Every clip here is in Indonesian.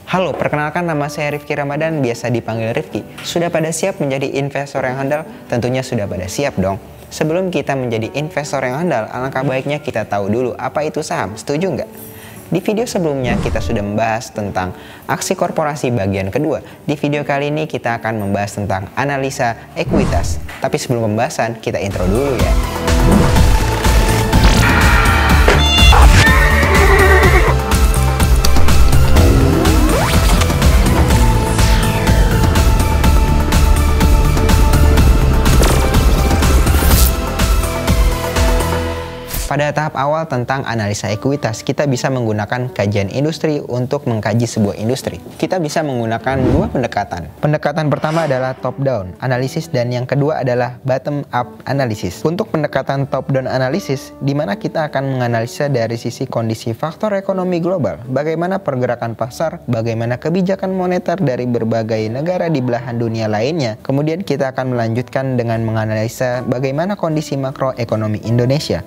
Halo, perkenalkan nama saya Rifki Ramadan, biasa dipanggil Rifki. Sudah pada siap menjadi investor yang handal? Tentunya sudah pada siap dong. Sebelum kita menjadi investor yang handal, alangkah baiknya kita tahu dulu apa itu saham, setuju nggak? Di video sebelumnya kita sudah membahas tentang aksi korporasi bagian kedua. Di video kali ini kita akan membahas tentang analisa ekuitas. Tapi sebelum pembahasan, kita intro dulu ya. Pada tahap awal tentang analisa ekuitas, kita bisa menggunakan kajian industri untuk mengkaji sebuah industri. Kita bisa menggunakan dua pendekatan. Pendekatan pertama adalah top-down analisis dan yang kedua adalah bottom-up analisis. Untuk pendekatan top-down analisis, di mana kita akan menganalisa dari sisi kondisi faktor ekonomi global, bagaimana pergerakan pasar, bagaimana kebijakan moneter dari berbagai negara di belahan dunia lainnya. Kemudian kita akan melanjutkan dengan menganalisa bagaimana kondisi makroekonomi Indonesia.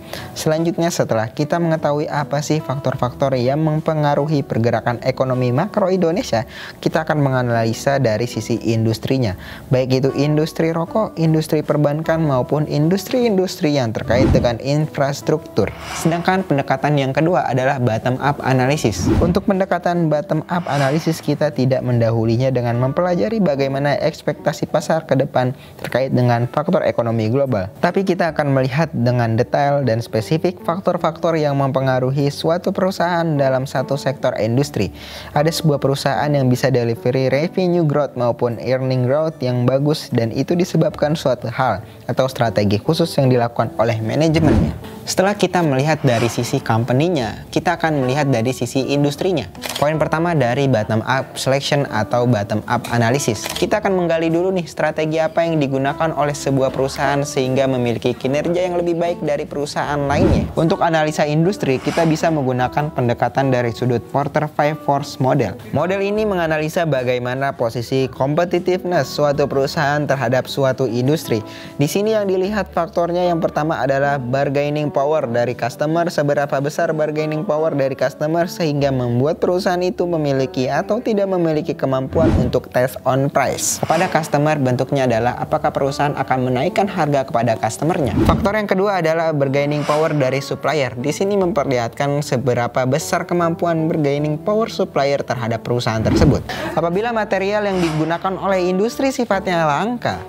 Selanjutnya, setelah kita mengetahui apa sih faktor-faktor yang mempengaruhi pergerakan ekonomi makro Indonesia, kita akan menganalisa dari sisi industrinya, baik itu industri rokok, industri perbankan, maupun industri-industri yang terkait dengan infrastruktur. Sedangkan pendekatan yang kedua adalah bottom-up analysis. Untuk pendekatan bottom-up analysis, kita tidak mendahulinya dengan mempelajari bagaimana ekspektasi pasar ke depan terkait dengan faktor ekonomi global. Tapi kita akan melihat dengan detail dan spesifik faktor-faktor yang mempengaruhi suatu perusahaan dalam satu sektor industri. Ada sebuah perusahaan yang bisa delivery revenue growth maupun earning growth yang bagus, dan itu disebabkan suatu hal atau strategi khusus yang dilakukan oleh manajemennya. Setelah kita melihat dari sisi company-nya, kita akan melihat dari sisi industrinya. Poin pertama dari bottom up selection atau bottom up analysis. Kita akan menggali dulu nih strategi apa yang digunakan oleh sebuah perusahaan sehingga memiliki kinerja yang lebih baik dari perusahaan lainnya. Untuk analisa industri, kita bisa menggunakan pendekatan dari sudut Porter 5 Force Model. Model ini menganalisa bagaimana posisi competitiveness suatu perusahaan terhadap suatu industri. Di sini yang dilihat faktornya yang pertama adalah bargaining power dari customer, seberapa besar bargaining power dari customer sehingga membuat perusahaan itu memiliki atau tidak memiliki kemampuan untuk test on price. Kepada customer, bentuknya adalah apakah perusahaan akan menaikkan harga kepada customernya. Faktor yang kedua adalah bargaining power dari supplier. Di sini memperlihatkan seberapa besar kemampuan bargaining power supplier terhadap perusahaan tersebut. Apabila material yang digunakan oleh industri sifatnya langka,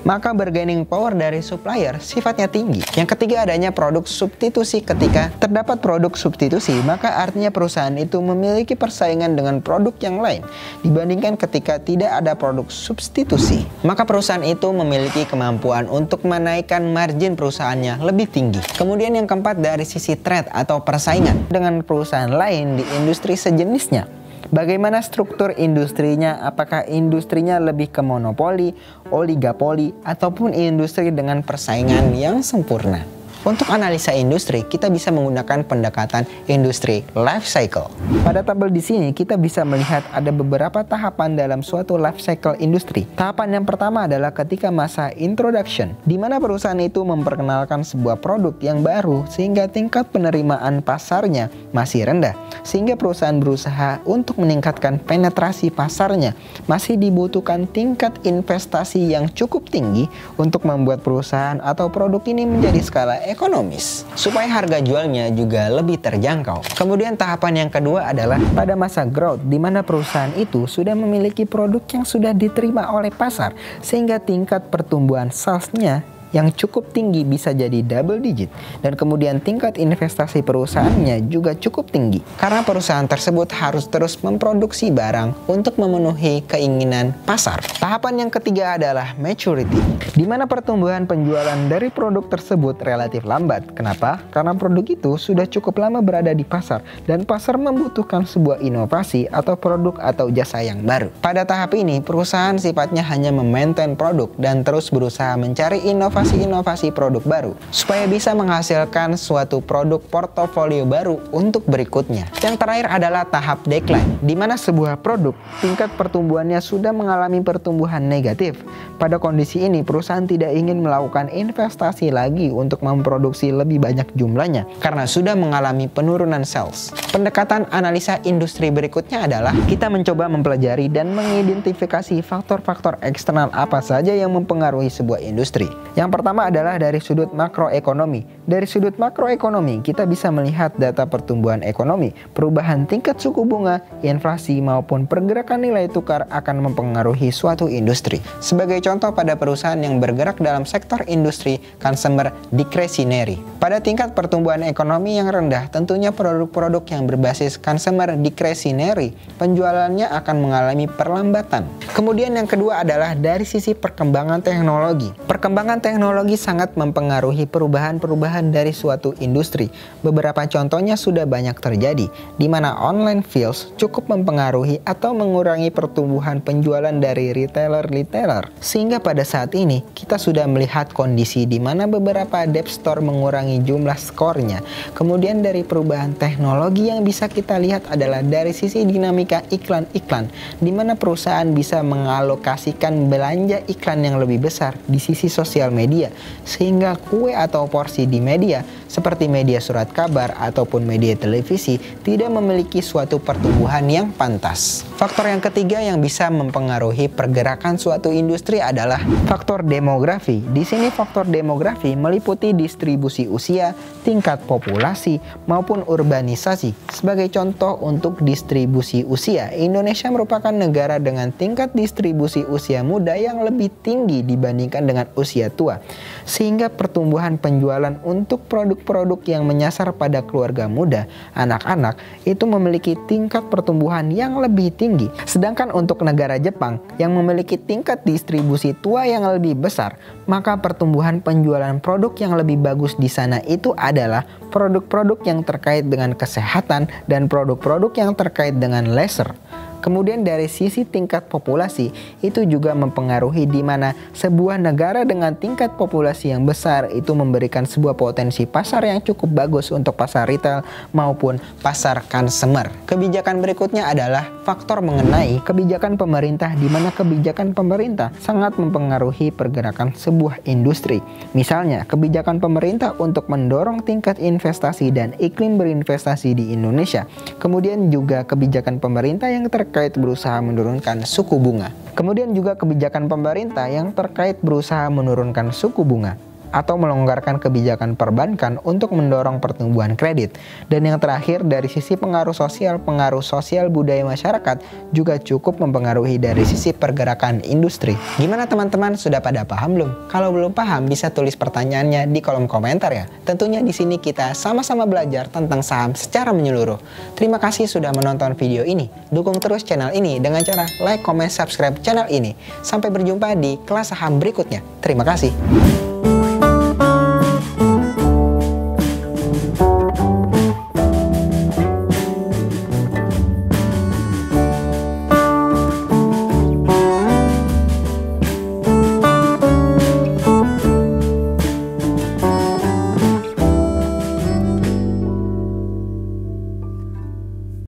maka bargaining power dari supplier sifatnya tinggi. Yang ketiga, adanya produk substitusi. Ketika terdapat produk substitusi, maka artinya perusahaan itu memiliki persaingan dengan produk yang lain dibandingkan ketika tidak ada produk substitusi. Maka perusahaan itu memiliki kemampuan untuk menaikkan margin perusahaannya lebih tinggi. Kemudian yang keempat, dari sisi trade atau persaingan dengan perusahaan lain di industri sejenisnya. Bagaimana struktur industrinya? Apakah industrinya lebih ke monopoli, oligopoli, ataupun industri dengan persaingan yang sempurna? Untuk analisa industri, kita bisa menggunakan pendekatan industri life cycle. Pada tabel di sini kita bisa melihat ada beberapa tahapan dalam suatu life cycle industri. Tahapan yang pertama adalah ketika masa introduction, di mana perusahaan itu memperkenalkan sebuah produk yang baru sehingga tingkat penerimaan pasarnya masih rendah, sehingga perusahaan berusaha untuk meningkatkan penetrasi pasarnya. Masih dibutuhkan tingkat investasi yang cukup tinggi untuk membuat perusahaan atau produk ini menjadi skala ekonomis, supaya harga jualnya juga lebih terjangkau. Kemudian tahapan yang kedua adalah pada masa growth, di mana perusahaan itu sudah memiliki produk yang sudah diterima oleh pasar sehingga tingkat pertumbuhan salesnya yang cukup tinggi, bisa jadi double digit, dan kemudian tingkat investasi perusahaannya juga cukup tinggi karena perusahaan tersebut harus terus memproduksi barang untuk memenuhi keinginan pasar. Tahapan yang ketiga adalah maturity, di mana pertumbuhan penjualan dari produk tersebut relatif lambat. Kenapa? Karena produk itu sudah cukup lama berada di pasar dan pasar membutuhkan sebuah inovasi atau produk atau jasa yang baru. Pada tahap ini, perusahaan sifatnya hanya memaintain produk dan terus berusaha mencari inovasi inovasi-inovasi produk baru supaya bisa menghasilkan suatu produk portofolio baru untuk berikutnya. Yang terakhir adalah tahap decline, di mana sebuah produk tingkat pertumbuhannya sudah mengalami pertumbuhan negatif. Pada kondisi ini, perusahaan tidak ingin melakukan investasi lagi untuk memproduksi lebih banyak jumlahnya karena sudah mengalami penurunan sales. Pendekatan analisa industri berikutnya adalah kita mencoba mempelajari dan mengidentifikasi faktor-faktor eksternal apa saja yang mempengaruhi sebuah industri. Yang pertama adalah dari sudut makroekonomi. Dari sudut makroekonomi, kita bisa melihat data pertumbuhan ekonomi, perubahan tingkat suku bunga, inflasi maupun pergerakan nilai tukar akan mempengaruhi suatu industri. Sebagai contoh, pada perusahaan yang bergerak dalam sektor industri consumer discretionary, pada tingkat pertumbuhan ekonomi yang rendah, tentunya produk-produk yang berbasis consumer discretionary penjualannya akan mengalami perlambatan. Kemudian yang kedua adalah dari sisi perkembangan teknologi. Perkembangan teknologi sangat mempengaruhi perubahan-perubahan dari suatu industri. Beberapa contohnya sudah banyak terjadi, di mana online fields cukup mempengaruhi atau mengurangi pertumbuhan penjualan dari retailer-retailer. Sehingga pada saat ini, kita sudah melihat kondisi di mana beberapa debt store mengurangi jumlah skornya. Kemudian dari perubahan teknologi yang bisa kita lihat adalah dari sisi dinamika iklan-iklan, di mana perusahaan bisa mengalokasikan belanja iklan yang lebih besar di sisi sosial media, sehingga kue atau porsi di media seperti media surat kabar ataupun media televisi tidak memiliki suatu pertumbuhan yang pantas. Faktor yang ketiga yang bisa mempengaruhi pergerakan suatu industri adalah faktor demografi. Di sini faktor demografi meliputi distribusi usia, tingkat populasi, maupun urbanisasi. Sebagai contoh untuk distribusi usia, Indonesia merupakan negara dengan tingkat distribusi usia muda yang lebih tinggi dibandingkan dengan usia tua. Sehingga pertumbuhan penjualan untuk produk-produk yang menyasar pada keluarga muda, anak-anak, itu memiliki tingkat pertumbuhan yang lebih tinggi. Sedangkan untuk negara Jepang yang memiliki tingkat distribusi tua yang lebih besar, maka pertumbuhan penjualan produk yang lebih bagus di sana itu adalah produk-produk yang terkait dengan kesehatan dan produk-produk yang terkait dengan leisure. Kemudian dari sisi tingkat populasi itu juga mempengaruhi, di mana sebuah negara dengan tingkat populasi yang besar itu memberikan sebuah potensi pasar yang cukup bagus untuk pasar retail maupun pasar consumer. Kebijakan berikutnya adalah faktor mengenai kebijakan pemerintah, di mana kebijakan pemerintah sangat mempengaruhi pergerakan sebuah industri. Misalnya, kebijakan pemerintah untuk mendorong tingkat investasi dan iklim berinvestasi di Indonesia. Kemudian juga kebijakan pemerintah yang terkait berusaha menurunkan suku bunga. Kemudian juga kebijakan pemerintah yang terkait berusaha menurunkan suku bunga atau melonggarkan kebijakan perbankan untuk mendorong pertumbuhan kredit. Dan yang terakhir, dari sisi pengaruh sosial budaya masyarakat juga cukup mempengaruhi dari sisi pergerakan industri. Gimana teman-teman, sudah pada paham belum? Kalau belum paham bisa tulis pertanyaannya di kolom komentar ya. Tentunya di sini kita sama-sama belajar tentang saham secara menyeluruh. Terima kasih sudah menonton video ini. Dukung terus channel ini dengan cara like, comment, subscribe channel ini. Sampai berjumpa di kelas saham berikutnya. Terima kasih.